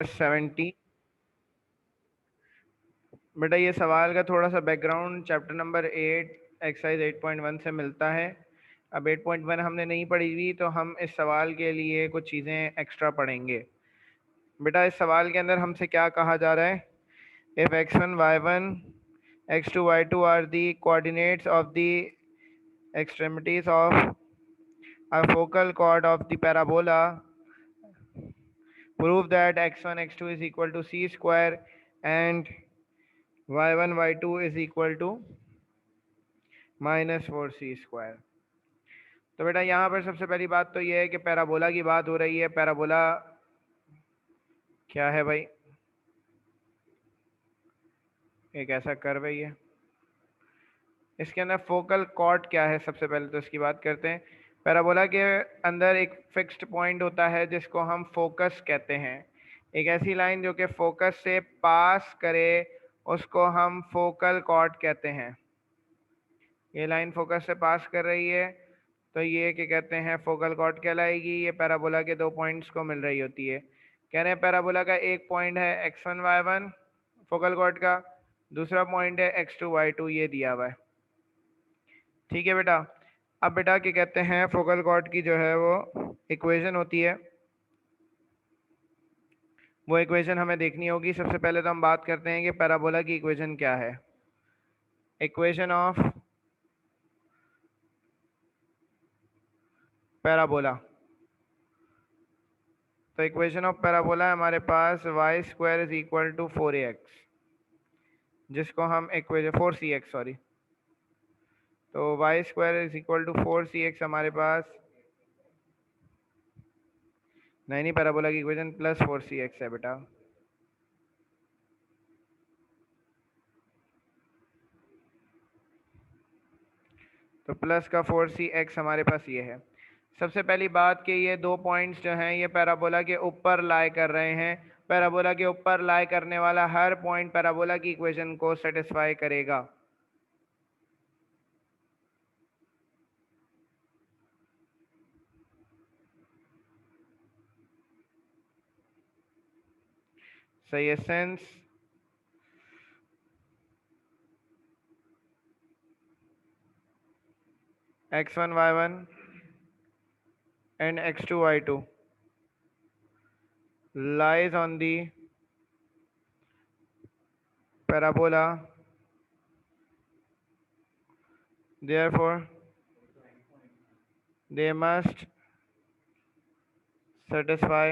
70। बेटा ये सवाल का थोड़ा सा बैकग्राउंड चैप्टर नंबर 8 एक्सरसाइज 8.1 से मिलता है। अब 8.1 हमने नहीं पढ़ी हुई तो हम इस सवाल के लिए कुछ चीज़ें एक्स्ट्रा पढ़ेंगे। बेटा इस सवाल के अंदर हमसे क्या कहा जा रहा है? If x1 y1 x2 y2 are the coordinates of the extremities of a focal chord of the parabola, prove that x1 x2 is equal to c square and y1 y2 is equal to -4c²। तो बेटा यहाँ पर सबसे पहली बात तो ये है कि पैराबोला की बात हो रही है। पैराबोला क्या है भाई? एक ऐसा कर्व है। ये इसके अंदर फोकल कॉर्ड क्या है? सबसे पहले तो इसकी बात करते हैं। पैराबोला के अंदर एक फिक्स्ड पॉइंट होता है जिसको हम फोकस कहते हैं। एक ऐसी लाइन जो कि फोकस से पास करे उसको हम फोकल कॉर्ड कहते हैं। ये लाइन फोकस से पास कर रही है तो ये क्या कहते हैं? फोकल कॉर्ड कहलाएगी। ये पैराबोला के दो पॉइंट्स को मिल रही होती है। कह रहे हैं पैराबोला का एक पॉइंट है x1 y1 फोकल कॉर्ड का, दूसरा पॉइंट है x2 y2, ये दिया हुआ है। ठीक है बेटा। अब बेटा क्या कहते हैं, फोकल कॉर्ड की जो है वो इक्वेशन होती है, वो इक्वेशन हमें देखनी होगी। सबसे पहले तो हम बात करते हैं कि पैराबोला की इक्वेशन क्या है। इक्वेशन ऑफ पैराबोला, तो इक्वेशन ऑफ पैराबोला हमारे पास y² is equal to 4ax, जिसको हम इक्वेशन 4cx सॉरी, तो y² is equal to 4cx हमारे पास नहीं पैराबोला की इक्वेशन प्लस 4cx है बेटा। तो प्लस का 4cx हमारे पास ये है। सबसे पहली बात कि ये दो पॉइंट्स जो हैं ये पैराबोला के ऊपर लाई कर रहे हैं। पैराबोला के ऊपर लाई करने वाला हर पॉइंट पैराबोला की इक्वेशन को सेटिस्फाई करेगा। सही है। Sense x1 y1 and x2 y2 lies on the parabola, therefore they must satisfy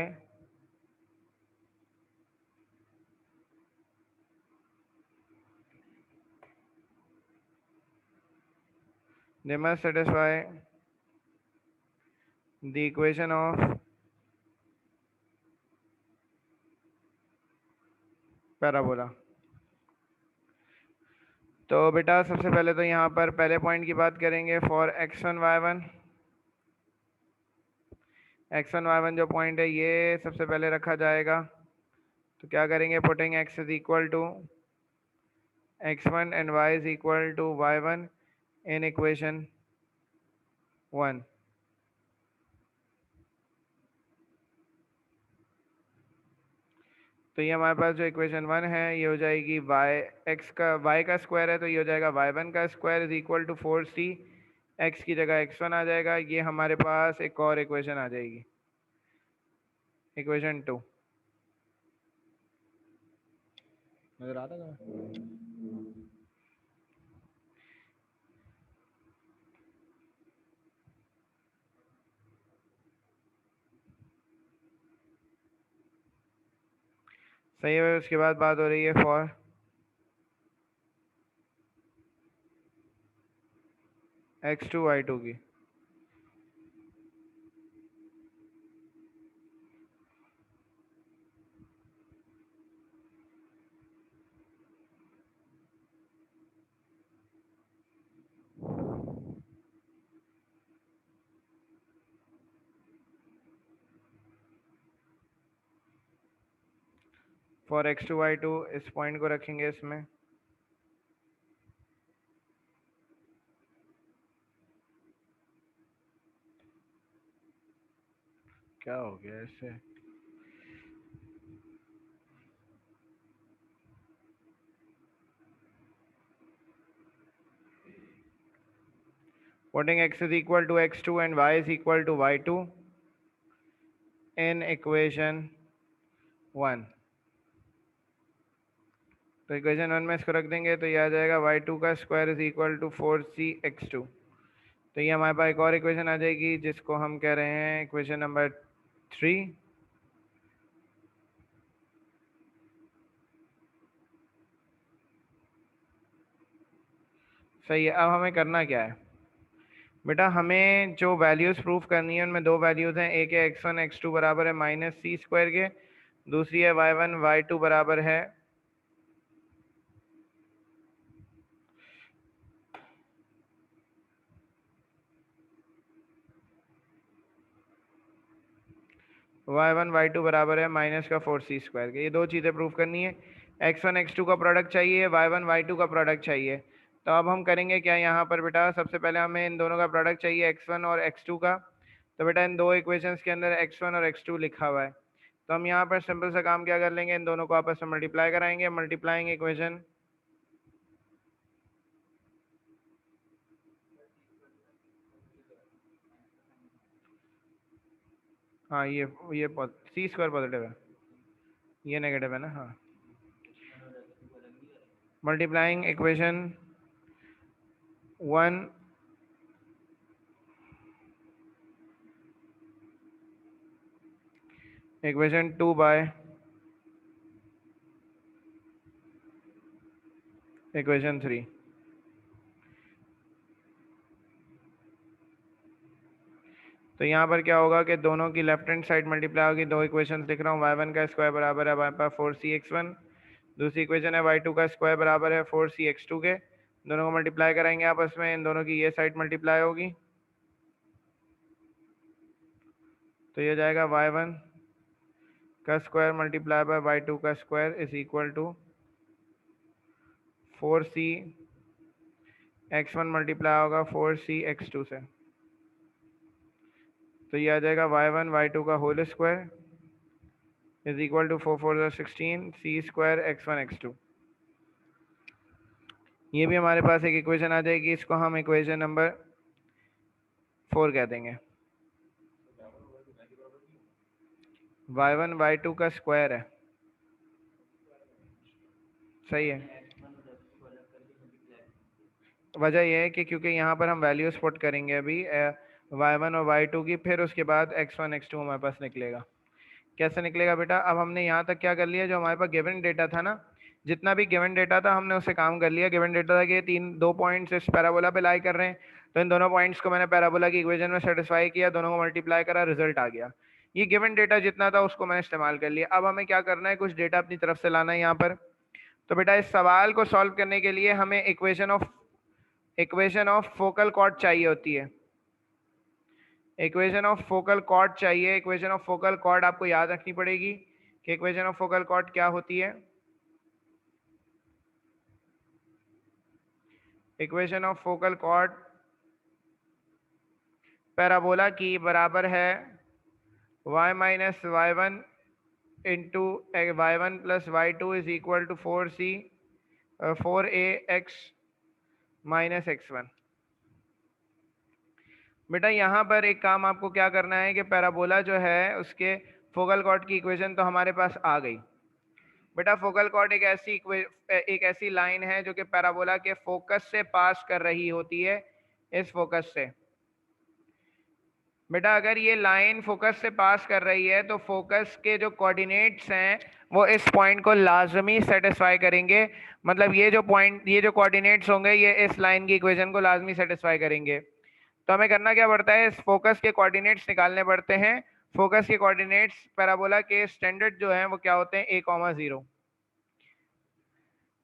the equation of parabola. तो बेटा सबसे पहले तो यहाँ पर पहले पॉइंट की बात करेंगे। फॉर x1 y1 जो पॉइंट है ये सबसे पहले रखा जाएगा। तो क्या करेंगे? Putting x is equal to x1 and y is equal to y1 in equation 1। तो ये हमारे पास जो इक्वेशन 1 है ये हो जाएगी y का स्क्वायर है तो ये हो जाएगा y1 का square is equal to 4c, x की जगह x1 आ जाएगा। ये हमारे पास एक और इक्वेशन आ जाएगी, इक्वेशन 2। नजर आता था? सही है। उसके बाद बात हो रही है फॉर x2 y2 की। फॉर x2 y2 इस पॉइंट को रखेंगे इसमें। क्या हो गया इससे? putting x is equal to x2 and y is equal to y2 in equation 1। तो इक्वेशन 1 में इसको रख देंगे तो ये आ जाएगा y2 का square is equal to 4cx2। तो ये हमारे पास एक और इक्वेशन आ जाएगी जिसको हम कह रहे हैं इक्वेशन नंबर 3। सही है। अब हमें करना क्या है बेटा, हमें जो वैल्यूज प्रूफ करनी है उनमें दो वैल्यूज हैं, एक है x1 x2 बराबर है माइनस सी स्क्वायर के, दूसरी है y1 y2 बराबर है y1 y2 बराबर है माइनस का 4c स्क्वायर के। ये दो चीज़ें प्रूफ करनी है, x1 x2 का प्रोडक्ट चाहिए, y1 y2 का प्रोडक्ट चाहिए। तो अब हम करेंगे क्या यहाँ पर बेटा, सबसे पहले हमें इन दोनों का प्रोडक्ट चाहिए x1 और x2 का। तो बेटा इन दो इक्वेशंस के अंदर x1 और x2 लिखा हुआ है, तो हम यहाँ पर सिंपल सा काम क्या कर लेंगे, इन दोनों को आपस में मल्टीप्लाई कराएंगे। मल्टीप्लाइंग इक्वेशन, हाँ ये सी स्क्वायर पॉजिटिव है, ये नेगेटिव है ना, हाँ। Multiplying equation 1 equation 2 by equation 3। तो यहाँ पर क्या होगा कि दोनों की लेफ्ट हैंड साइड मल्टीप्लाई होगी। दो इक्वेशंस लिख रहा हूँ, y1 का स्क्वायर बराबर है हमारे पास 4cx1, दूसरी इक्वेशन है y2 का स्क्वायर बराबर है 4cx2 के। दोनों को मल्टीप्लाई कराएंगे आपस में, इन दोनों की ये साइड मल्टीप्लाई होगी, तो ये जाएगा y1 का स्क्वायर मल्टीप्लाई बाय y2 का square is equal to 4c x1 multiply होगा 4c x2 से, तो ये आ जाएगा y1 y2 का whole square is equal to 4 4 16 c square x1 x2। ये भी हमारे पास एक इक्वेशन आ जाएगी, इसको हम इक्वेशन नंबर 4 कह देंगे। y1 y2 का स्क्वायर है, सही है। वजह यह है कि क्योंकि यहाँ पर हम वैल्यूज पुट करेंगे अभी y1 और y2 की, फिर उसके बाद x1 x2 हमारे पास निकलेगा। कैसे निकलेगा बेटा, अब हमने यहाँ तक क्या कर लिया, जो हमारे पास गिवन डेटा था ना, जितना भी गिवन डेटा था हमने उससे काम कर लिया। गिवन डेटा था कि दो पॉइंट्स इस पैराबोला पे लाई कर रहे हैं, तो इन दोनों पॉइंट्स को मैंने पैराबोला की इक्वेशन में सेटिस्फाई किया, दोनों को मल्टीप्लाई करा, रिजल्ट आ गया। ये गिवन डेटा जितना था उसको मैंने इस्तेमाल कर लिया। अब हमें क्या करना है, कुछ डेटा अपनी तरफ से लाना है यहाँ पर। तो बेटा इस सवाल को सॉल्व करने के लिए हमें इक्वेशन ऑफ फोकल कॉर्ड चाहिए होती है, इक्वेशन ऑफ फोकल कॉर्ड चाहिए। इक्वेशन ऑफ फोकल कॉर्ड आपको याद रखनी पड़ेगी कि इक्वेशन ऑफ फोकल कॉर्ड क्या होती है। Equation of focal chord parabola की बराबर है y minus y1 into y1 plus y2 is equal to 4a x minus x1। बेटा यहाँ पर एक काम आपको क्या करना है कि पैराबोला जो है उसके फोकल कॉर्ड की इक्वेशन तो हमारे पास आ गई। बेटा फोकल कॉर्ड एक ऐसी लाइन है जो कि पैराबोला के फोकस से पास कर रही होती है, इस फोकस से। बेटा अगर ये लाइन फोकस से पास कर रही है तो फोकस के जो कोऑर्डिनेट्स हैं वो इस पॉइंट को लाजमी सेटिस्फाई करेंगे, मतलब ये जो कोऑर्डिनेट्स होंगे ये इस लाइन की इक्वेशन को लाजमी सेटिस्फाई करेंगे। तो हमें करना क्या पड़ता है, इस फोकस के कोऑर्डिनेट्स निकालने पड़ते हैं। फोकस के कोऑर्डिनेट्स पैराबोला के स्टैंडर्ड जो हैं वो क्या होते हैं, a,0।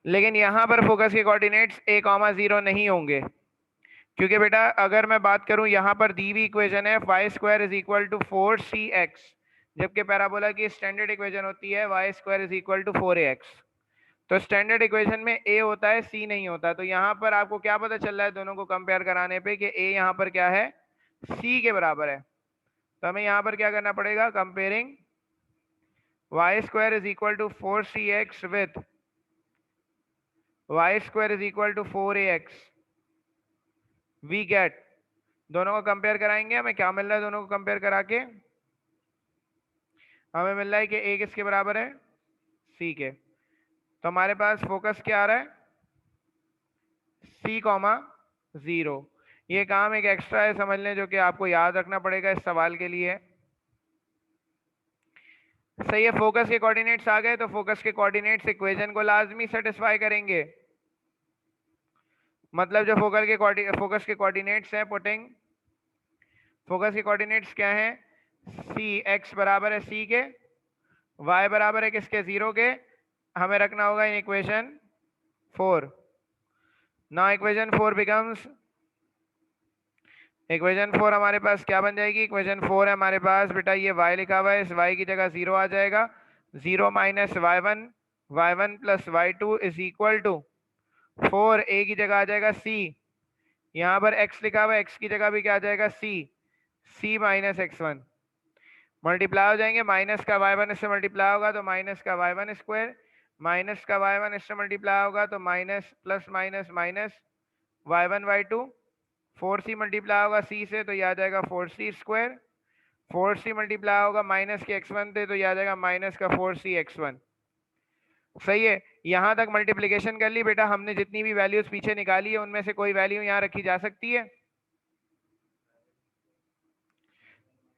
लेकिन यहाँ पर फोकस के कोऑर्डिनेट्स a,0 नहीं होंगे, क्योंकि बेटा अगर मैं बात करूं यहाँ पर दी हुई इक्वेशन है y square is equal to 4cx, जबकि पैराबोला की स्टैंडर्ड इक्वेशन होती है y square is equal to 4ax। तो स्टैंडर्ड इक्वेशन में a होता है, c नहीं होता। तो यहाँ पर आपको क्या पता चल रहा है दोनों को कंपेयर कराने पे कि a यहाँ पर क्या है, c के बराबर है। तो हमें यहाँ पर क्या करना पड़ेगा, comparing y square is equal to 4cx with y square is equal to 4ax, we get दोनों को कंपेयर कराएंगे, हमें क्या मिल रहा है दोनों को कंपेयर करा के? हमें मिल रहा है कि ए किसके बराबर है? सी के। तो हमारे पास फोकस क्या आ रहा है? C comma 0। ये काम एक एक्स्ट्रा है समझ लें, जो कि आपको याद रखना पड़ेगा इस सवाल के लिए। सही है, फोकस के कोऑर्डिनेट्स आ गए, तो फोकस के कोऑर्डिनेट्स इक्वेशन को लाजमी सेटिस्फाई करेंगे। मतलब जो फोकस के कोऑर्डिनेट्स हैं, पुटिंग फोकस के कोऑर्डिनेट्स क्या हैं? सी, एक्स बराबर है सी के, वाई बराबर है किसके? 0 के। हमें रखना होगा in equation 4। Now equation 4 becomes, equation 4 हमारे पास क्या बन जाएगी? इक्वेशन 4 है हमारे पास बेटा, ये y लिखा हुआ है, इस y की जगह 0 आ जाएगा। 0 minus y1 plus y2 is equal to 4, a की जगह आ जाएगा c। यहाँ पर x लिखा हुआ है, x की जगह भी क्या आ जाएगा? c minus x1। मल्टीप्लाई हो जाएंगे, माइनस का y1 इससे मल्टीप्लाई होगा तो माइनस का y1 स्क्वायर, माइनस का y1 इससे मल्टीप्लाई होगा तो minus plus minus minus y1 y2। 4c multiply होगा c से तो यह आ जाएगा 4c स्क्वायर। 4c मल्टीप्लाई होगा माइनस के x1 से तो यह आ जाएगा माइनस का 4c x1। सही है, यहां तक मल्टीप्लिकेशन कर ली बेटा हमने। जितनी भी वैल्यूज पीछे निकाली है उनमें से कोई वैल्यू यहां रखी जा सकती है?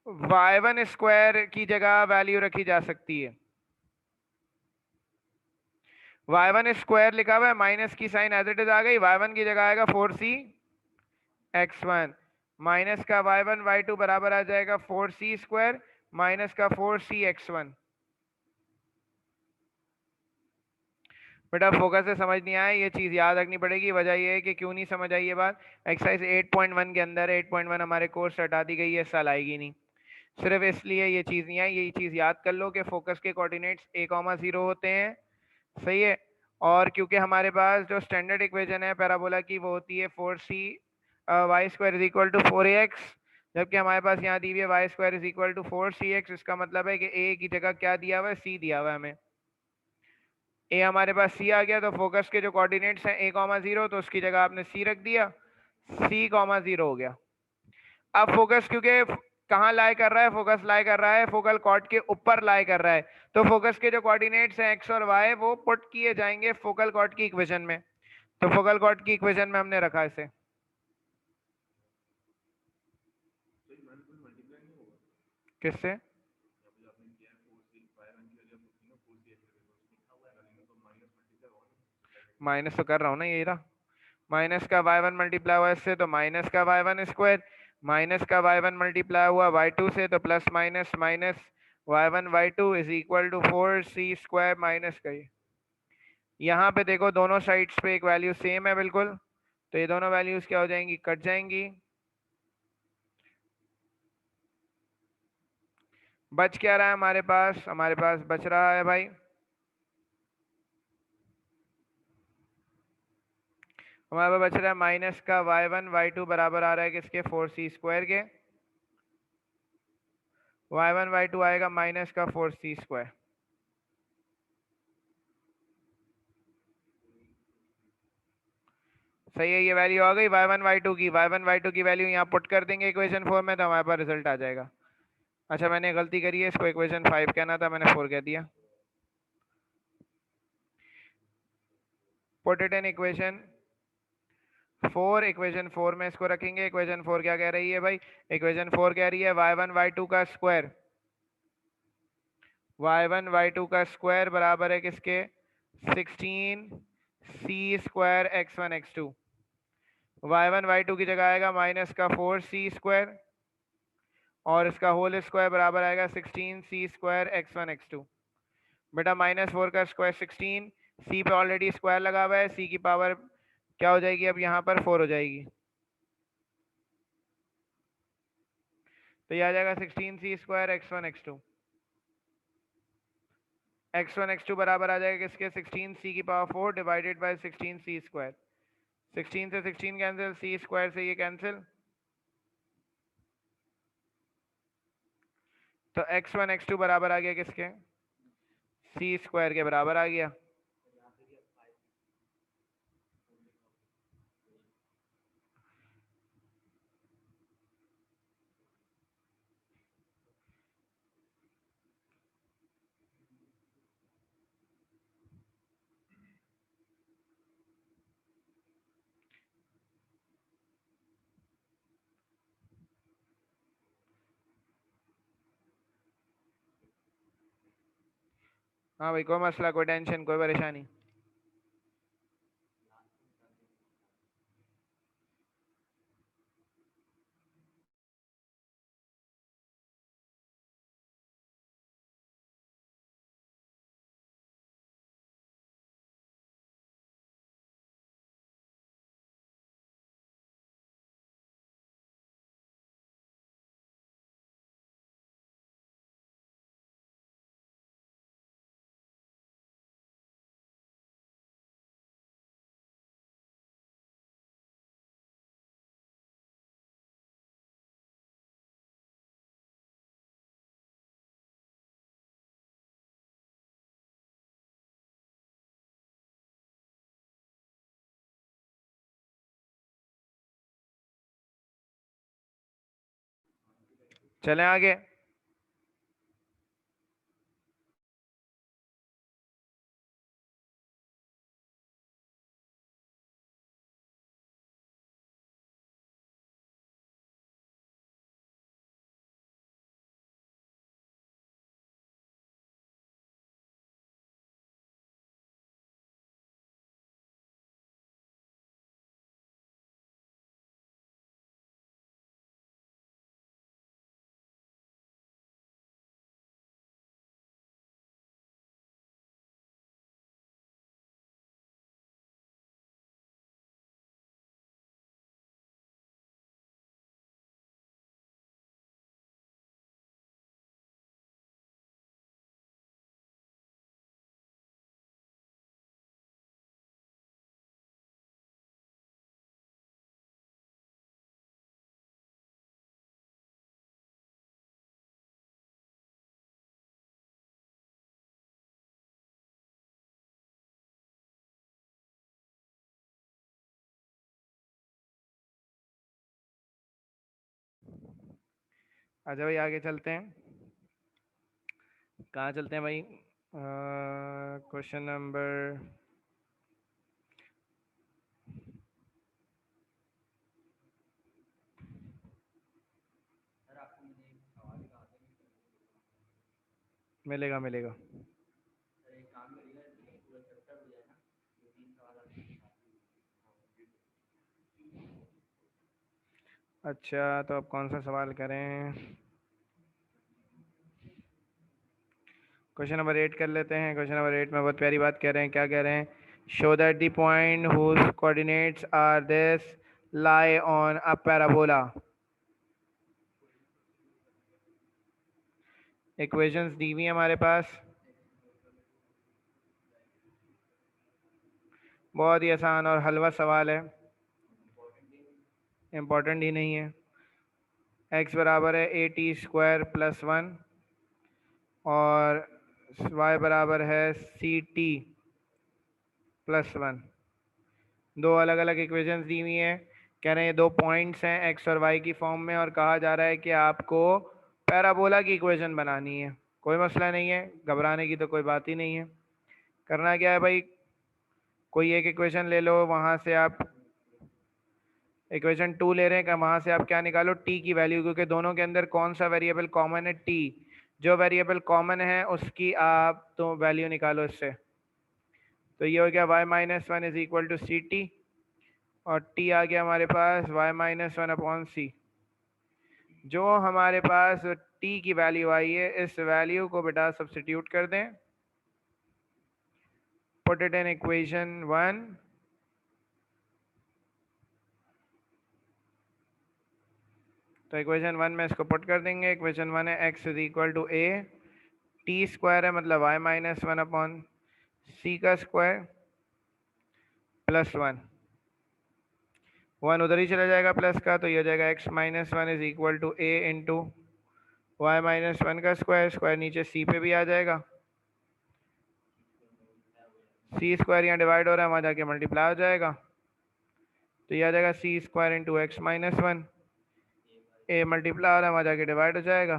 y1 स्क्वायर की जगह वैल्यू रखी जा सकती है। y1 स्क्वायर लिखा हुआ है, माइनस की साइन एज इट इज आ गई, y1 की जगह आएगा 4c x1 माइनस का y1 y2 बराबर आ जाएगा 4c स्क्वायर माइनस का 4c x1। बेटा फोकस से समझ नहीं आया, ये चीज याद रखनी पड़ेगी। वजह ये है कि क्यों नहीं समझ आई ये बात, एक्सरसाइज 8.1 के अंदर 8.1 हमारे कोर्स से हटा दी गई है, इस साल आएगी नहीं, सिर्फ इसलिए ये चीज नहीं आई। ये चीज याद कर लो कि फोकस के कोऑर्डिनेट्स a,0 होते हैं। सही है, और क्योंकि हमारे पास जो स्टैंडर्ड इक्वेशन है पैराबोला की वो होती है 4c y square is equal to 4ax, जबकि हमारे पास यहाँ दी हुई है y square is equal to 4cx। इसका मतलब है कि a की जगह क्या दिया हुआ है? c दिया हुआ है हमें। a हमारे पास c आ गया, तो फोकस के जो कोऑर्डिनेट्स हैं a,0 तो उसकी जगह आपने c रख दिया, c,0 हो गया। अब फोकस क्योंकि कहाँ लाई कर रहा है? फोकस लाई कर रहा है फोकल कॉर्ड के ऊपर लाई कर रहा है, तो फोकस के जो कोऑर्डिनेट्स हैं x और y वो पुट किए जाएंगे फोकल कॉर्ड की इक्वेशन में। तो फोकल कॉर्ड की इक्वेशन में हमने रखा इसे। किससे? माइनस तो कर रहा हूँ ना, यही रहा। माइनस का y1 मल्टीप्लाई हुआ इससे तो माइनस का y1 स्क्वायर, माइनस का y1 मल्टीप्लाई हुआ y2 से तो plus minus minus y1 y2 is equal to 4c square minus का ये। यहाँ पे देखो दोनों साइड्स पे एक वैल्यू सेम है बिल्कुल, तो ये दोनों वैल्यूज क्या हो जाएंगी? कट जाएंगी। बच क्या रहा है हमारे पास? हमारे पास बच रहा है भाई, हमारे पास बच रहा है माइनस का y1 y2 बराबर आ रहा है किसके? 4c स्क्वायर के। y1 y2 आएगा माइनस का 4c स्क्वायर। सही है, ये वैल्यू आ गई y1 y2 की। y1 y2 की वैल्यू यहाँ पुट कर देंगे इक्वेशन 4 में, तो हमारे पास रिजल्ट आ जाएगा। अच्छा मैंने गलती करी है, इसको इक्वेशन 5 कहना था, मैंने 4 कह दिया। Put it in equation 4। Equation 4 में इसको रखेंगे। इक्वेशन 4 क्या कह रही है भाई? इक्वेशन 4 कह रही है y1 y2 का स्क्वायर, y1 y2 का स्क्वायर बराबर है किसके? 16c square x1 x2। y1 y2 की जगह आएगा माइनस का 4c स्क्वायर और इसका होल स्क्वायर बराबर आएगा 16c स्क्वायर x1 x2। बेटा -4 का स्क्वायर 16, c पे ऑलरेडी स्क्वायर लगा हुआ है, c की पावर क्या हो जाएगी? अब यहाँ पर 4 हो जाएगी, तो यह आ जाएगा 16c square x1 x2। x1 x2 बराबर आ जाएगा किसके? 16c की power 4 divided by 16c square. 16 से 16 कैंसिल, c स्क्वायर से ये कैंसिल, तो x1 x2 बराबर आ गया किसके? c स्क्वायर के बराबर आ गया। हाँ भाई, कोई मसला, कोई टेंशन, कोई परेशानी। चलें आगे। अच्छा भाई, आगे चलते हैं। कहाँ चलते हैं भाई? क्वेश्चन नंबर, मिलेगा मिलेगा। अच्छा, तो अब कौन सा सवाल करें? क्वेश्चन नंबर 8 कर लेते हैं। क्वेश्चन नंबर 8 में बहुत प्यारी बात कह रहे हैं। क्या कह रहे हैं? Show that the point whose coordinates are this lie on a parabola. Equations दी हुई है हमारे पास। बहुत ही आसान और हलवा सवाल है, इम्पोर्टेंट ही नहीं है। x बराबर है a t² + 1 और y बराबर है ct +1। दो अलग अलग इक्वेशंस दी हुई हैं। कह रहे हैं ये दो पॉइंट्स हैं x और y की फॉर्म में, और कहा जा रहा है कि आपको पैराबोला की इक्वेशन बनानी है। कोई मसला नहीं है, घबराने की तो कोई बात ही नहीं है। करना क्या है भाई? कोई एक इक्वेशन ले लो, वहाँ से आप इक्वेशन 2 ले रहे हैं, वहाँ से आप क्या निकालो? t की वैल्यू, क्योंकि दोनों के अंदर कौन सा वेरिएबल कॉमन है? t। जो वेरिएबल कॉमन है उसकी आप तो वैल्यू निकालो इससे। तो ये हो गया y-1 is equal to c t, और t आ गया हमारे पास y-1/c। जो हमारे पास t की वैल्यू आई है, इस वैल्यू को बेटा सब्स्टिट्यूट कर दें, पुट इट इन इक्वेशन 1। तो इक्वेशन 1 में इसको पुट कर देंगे। इक्वेशन 1 है x is equal to a, t² है मतलब y-1/c का स्क्वायर +1। 1 उधर ही चला जाएगा प्लस का, तो ये हो जाएगा x-1 is equal to a into y-1 का स्क्वायर। स्क्वायर नीचे c पे भी आ जाएगा, c² यहाँ डिवाइड हो रहा है, वहाँ जाके मल्टीप्लाई हो जाएगा। तो ये आ जाएगा c² into x-1। a multiply हो रहा है, वहाँ जाके डिवाइड हो जाएगा।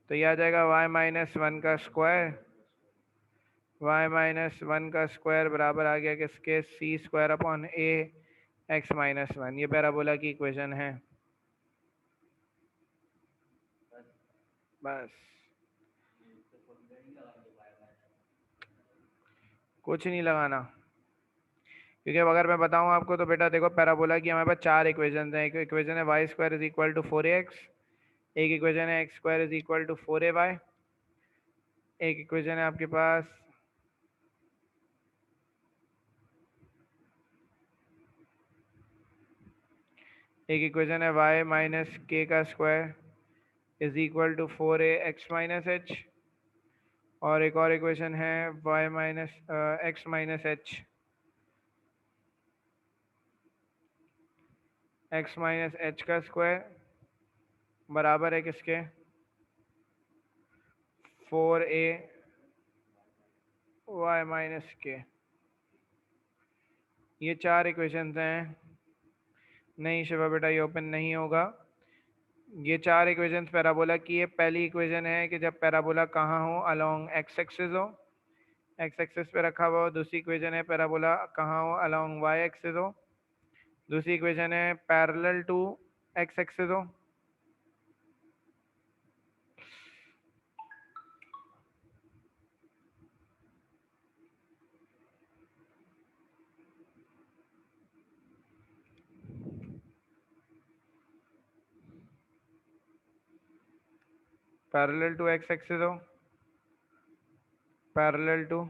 तो ये आ जाएगा y-1 का स्क्वायर, y-1 का स्क्वायर बराबर आ गया किसके? c²/a x-1। ये पैराबोला की इक्वेशन है। बस कुछ नहीं लगाना, क्योंकि अगर मैं बताऊं आपको तो बेटा देखो पैराबोला की हमारे पास चार इक्वेशन हैं। एक इक्वेशन है y square is equal to 4ax, एक इक्वेशन है x square is equal to 4ay, एक इक्वेशन है आपके पास y माइनस के का square is equal to 4ax minus h, और एक और इक्वेशन है y minus x minus h, x minus h का स्क्वायर बराबर है किसके 4a y माइनस के। ये चार इक्वेशंस हैं। नहीं शिवा बेटा ये ओपन नहीं होगा। ये चार इक्वेशंस पैराबोला की है। पहली इक्वेशन है कि जब पैराबोला कहाँ हो अलोंग एक्स एक्सिस हो, एक्स एक्सिस पे रखा हुआ हो। दूसरी इक्वेशन है पैराबोला कहाँ हो अलोंग वाई एक्सिस हो। दूसरी इक्वेशन है पैरेलल टू एक्स एक्सिस हो। पैरेलल टू एक्स एक्सिस हो, पैरेलल टू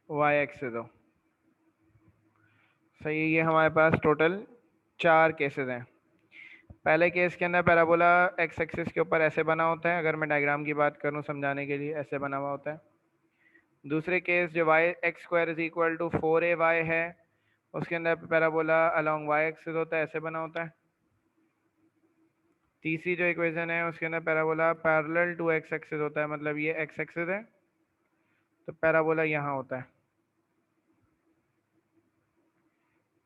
वाई एक्सिस हो। सही है। ये हमारे पास टोटल चार केसेस हैं। पहले केस के अंदर पैराबोला एक्स एक्सिस के ऊपर ऐसे बना होता है, अगर मैं डायग्राम की बात करूं समझाने के लिए ऐसे बना हुआ होता है। दूसरे केस जो y x square is equal to 4ay है, उसके अंदर पैराबोला अलोंग वाई एक्सिस होता है, ऐसे बना होता है। तीसरी जो इक्वेशन है उसके अंदर parabola parallel to x axis होता है, मतलब ये एक्स एक्सिस है तो पैराबोला यहाँ होता है।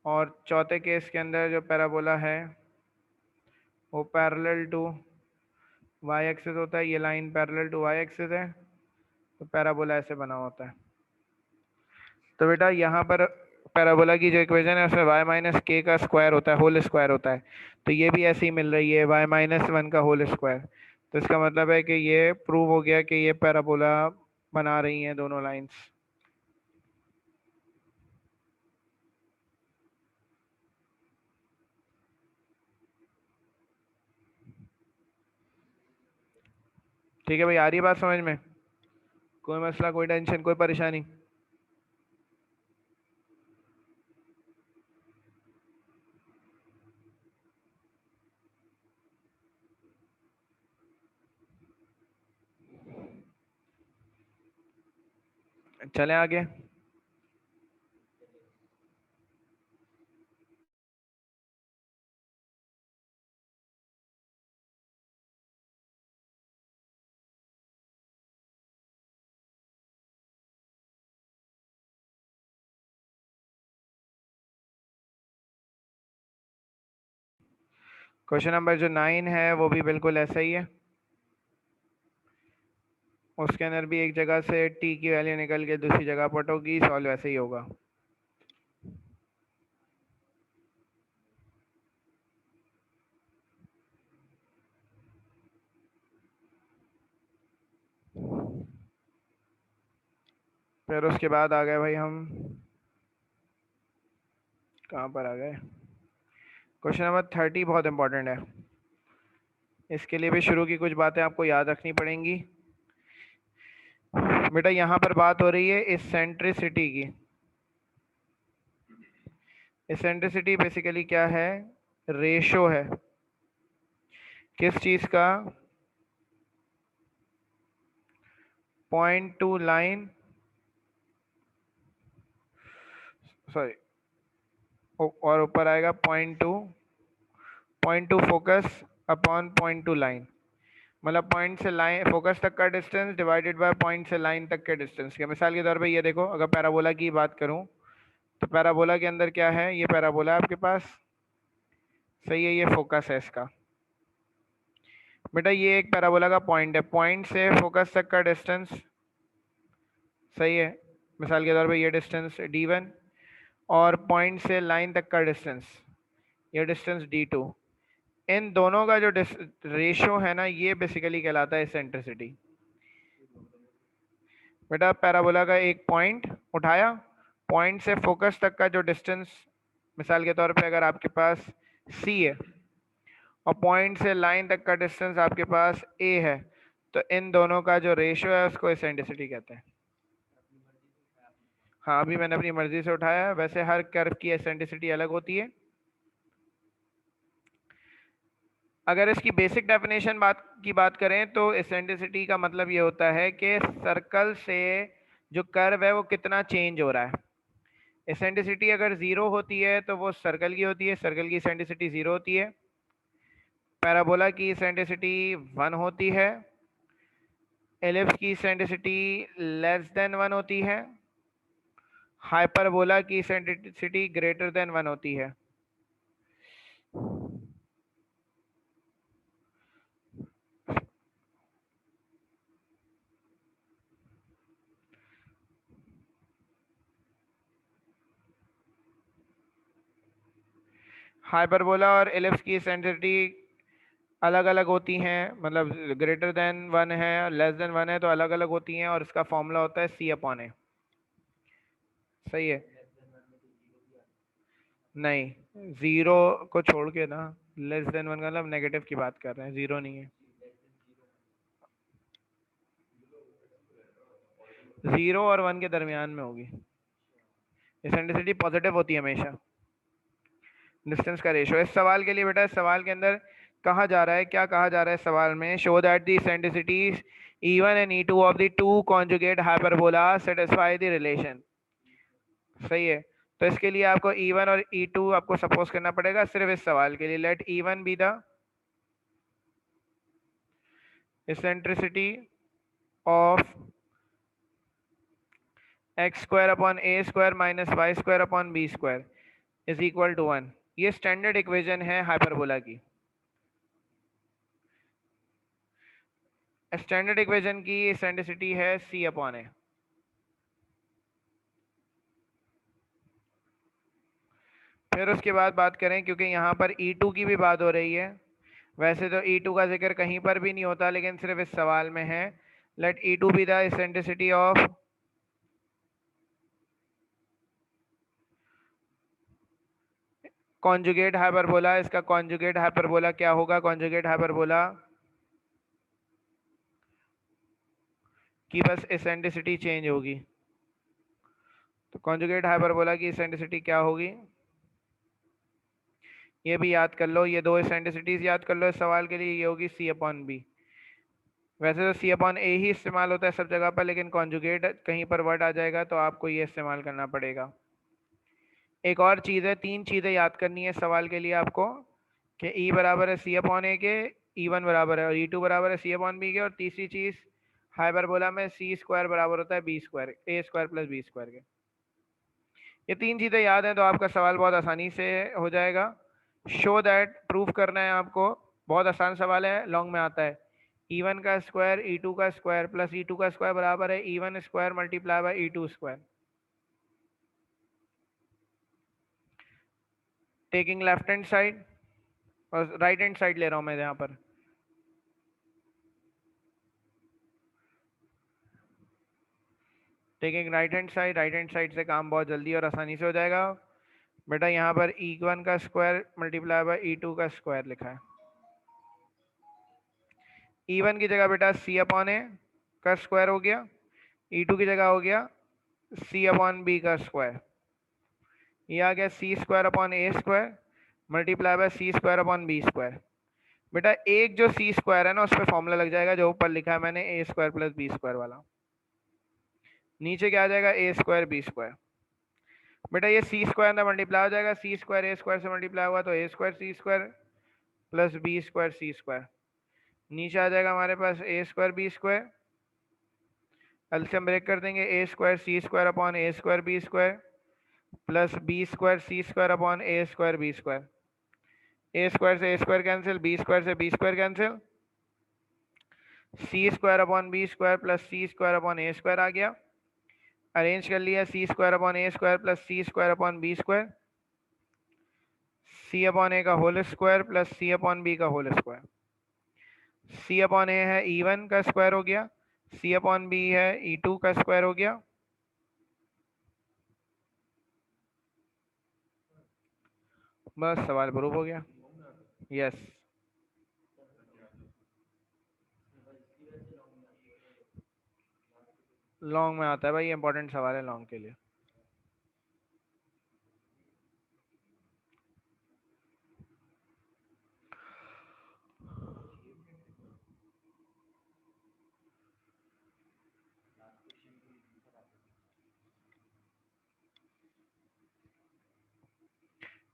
और चौथे केस के अंदर जो पैराबोला है वो पैरेलल टू वाई एक्सिस होता है, ये line parallel to y axis है तो पैराबोला ऐसे बना होता है। तो बेटा यहाँ पर पैराबोला की जो इक्वेशन है उसमें y माइनस के का स्क्वायर होता है, होल स्क्वायर होता है। तो ये भी ऐसे ही मिल रही है y माइनस वन का होल स्क्वायर। तो इसका मतलब है कि ये प्रूव हो गया कि ये पैराबोला बना रही हैं दोनों लाइंस। ठीक है भाई, आ रही है बात समझ में? कोई मसला, कोई टेंशन, कोई परेशानी? चलें आगे। क्वेश्चन नंबर जो 9 है वो भी बिल्कुल ऐसा ही है। उसके अंदर भी एक जगह से टी की वैल्यू निकल के दूसरी जगह पुट होगी, सॉल्व वैसे ही होगा। फिर उसके बाद आ गए भाई हम, कहाँ पर आ गए? क्वेश्चन नंबर 30 बहुत इंपॉर्टेंट है। इसके लिए भी शुरू की कुछ बातें आपको याद रखनी पड़ेंगी। बेटा यहाँ पर बात हो रही है इसेंट्रिसिटी की। इसेंट्रिसिटी बेसिकली क्या है? रेशो है। किस चीज का? पॉइंट टू लाइन, सॉरी, और ऊपर आएगा point two focus upon point two line. मतलब पॉइंट से लाइन फोकस तक का डिस्टेंस डिवाइडेड बाय पॉइंट से लाइन तक के डिस्टेंस के। मिसाल के तौर पे ये देखो, अगर पैराबोला की बात करूं तो पैराबोला के अंदर क्या है? ये पैराबोला है आपके पास, सही है, ये फोकस है इसका। बेटा ये एक पैराबोला का पॉइंट है, पॉइंट से फोकस तक का डिस्टेंस, सही है। मिसाल के तौर पे ये डिस्टेंस d1, और पॉइंट से लाइन तक का डिस्टेंस, ये डिस्टेंस d2। इन दोनों का जो रेशो है ना, ये बेसिकली कहलाता है इसेंट्रिसिटी। बेटा पैराबोला का एक पॉइंट उठाया, पॉइंट से फोकस तक का जो डिस्टेंस, मिसाल के तौर पे अगर आपके पास सी है और पॉइंट से लाइन तक का डिस्टेंस आपके पास ए है, तो इन दोनों का जो रेशियो है उसको एसेंट्रिसिटी कहते हैं। हाँ, अभी मैंने अपनी मर्जी से उठाया है, वैसे हर कर्व की एसेंट्रिसिटी अलग होती है। अगर इसकी बेसिक डेफिनेशन की बात करें तो एसेंट्रिसिटी का मतलब ये होता है कि सर्कल से जो कर्व है वो कितना चेंज हो रहा है। एसेंट्रिसिटी अगर जीरो होती है तो वो सर्कल की होती है, सर्कल की एसेंट्रिसिटी जीरो होती है। पैराबोला की एसेंट्रिसिटी 1 होती है। एलिप्स की एसेंट्रिसिटी लेस देन 1 होती है। हाइपरबोला की एसेंट्रिसिटी ग्रेटर देन 1 होती है। हाइपरबोला और एलिप्स की एसेंट्रिसिटी अलग अलग होती हैं, मतलब ग्रेटर देन 1 है, लेस देन 1 है, तो अलग अलग होती हैं, और इसका फॉर्मूला होता है C/A। सही है? नहीं, जीरो को छोड़ के ना, लेस देन 1 का मतलब नेगेटिव की बात कर रहे हैं, जीरो नहीं है। जीरो और 1 के दरमियान में होगी। एसेंट्रिसिटी पॉजिटिव होती है हमेशा। डिस्टेंस का रेशियो इस सवाल के लिए बेटा, इस सवाल के अंदर कहा जा रहा है, क्या कहा जा रहा है सवाल में, show that the eccentricities E1 and E2 of the two conjugate hyperbola satisfy the relation. सही है? तो इसके लिए आपको E1 और E2 आपको सपोज करना पड़ेगा सिर्फ इस सवाल के लिए। Let E1 be the eccentricity of x square upon a square minus y square upon b square is equal to 1। ये स्टैंडर्ड इक्वेशन है हाइपरबोला की। स्टैंडर्ड इक्वेशन की एसेंट्रिसिटी है C/A। फिर उसके बाद बात करें, क्योंकि यहाँ पर E2 की भी बात हो रही है, वैसे तो E2 का जिक्र कहीं पर भी नहीं होता, लेकिन सिर्फ इस सवाल में है। Let E2 be the eccentricity of conjugate hyperbola. इसका कॉन्जुगेट हाइपरबोला क्या होगा? कॉन्जुगेट हाइपरबोला की बस एसेंट्रिसिटी चेंज होगी। तो कॉन्जुगेट हाइपरबोला की एसेंट्रिसिटी क्या होगी, ये भी याद कर लो, ये दो एसेंट्रिसिटीज याद कर लो इस सवाल के लिए। ये होगी C/B। वैसे तो C/A ही इस्तेमाल होता है सब जगह पर, लेकिन कॉन्जुगेट कहीं पर वर्ड आ जाएगा तो आपको ये इस्तेमाल करना पड़ेगा। एक और चीज़ है, तीन चीज़ें याद करनी है सवाल के लिए आपको, कि E बराबर है C/A के, E1 बराबर है, और E2 बराबर है C/B के, और तीसरी चीज़ हाइपरबोला में C स्क्वायर बराबर होता है B square, A square plus B square के। ये तीन चीज़ें याद हैं तो आपका सवाल बहुत आसानी से हो जाएगा। शो दैट, प्रूफ करना है आपको, बहुत आसान सवाल है, लॉन्ग में आता है। E1 का स्क्वायर E2 का स्क्वायर प्लस E2 का स्क्वायर बराबर है E1 square multiply by E2 square. Taking left hand side, और राइट हैंड साइड ले रहा हूँ मैं यहाँ पर। Taking right hand side, right hand side से काम बहुत जल्दी और आसानी से हो जाएगा बेटा। यहाँ पर E1 का स्क्वायर मल्टीप्लाई बाय E2 का स्क्वायर लिखा है। E1 की जगह बेटा C/A का स्क्वायर हो गया, E2 की जगह हो गया C/B का स्क्वायर। ये आ गया C square upon A square multiply by C square upon B square. बेटा एक जो C स्क्वायर है ना, उस पर फॉर्मूला लग जाएगा जो ऊपर लिखा है मैंने, A square plus B square वाला। नीचे क्या आ जाएगा? A square B square. बेटा ये C स्क्वायर ना मल्टीप्लाई हो जाएगा, C स्क्वायर A स्क्वायर से मल्टीप्लाई हुआ तो A square C square plus B square C square. नीचे आ जाएगा हमारे पास A square B square, LCM break कर देंगे, A square C square upon A square B square plus B square C square upon A square B square. A square से A square cancel, B square से B square cancel, C square upon B square plus C square upon A square आ गया। Arrange कर लिया, C square upon A square plus C square upon B square, C/A का whole square plus C/B का whole square. C/A है E1 का square हो गया, C/B है E2 का स्क्वायर हो गया, बस सवाल प्रूव हो गया। यस, लॉन्ग में आता है भाई, इंपॉर्टेंट सवाल है लॉन्ग के लिए।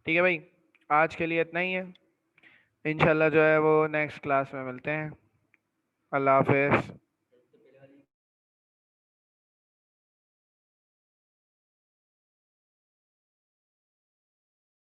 ठीक है भाई, आज के लिए इतना ही है। इंशाल्लाह जो है वो नेक्स्ट क्लास में मिलते हैं। अल्लाह हाफिज़।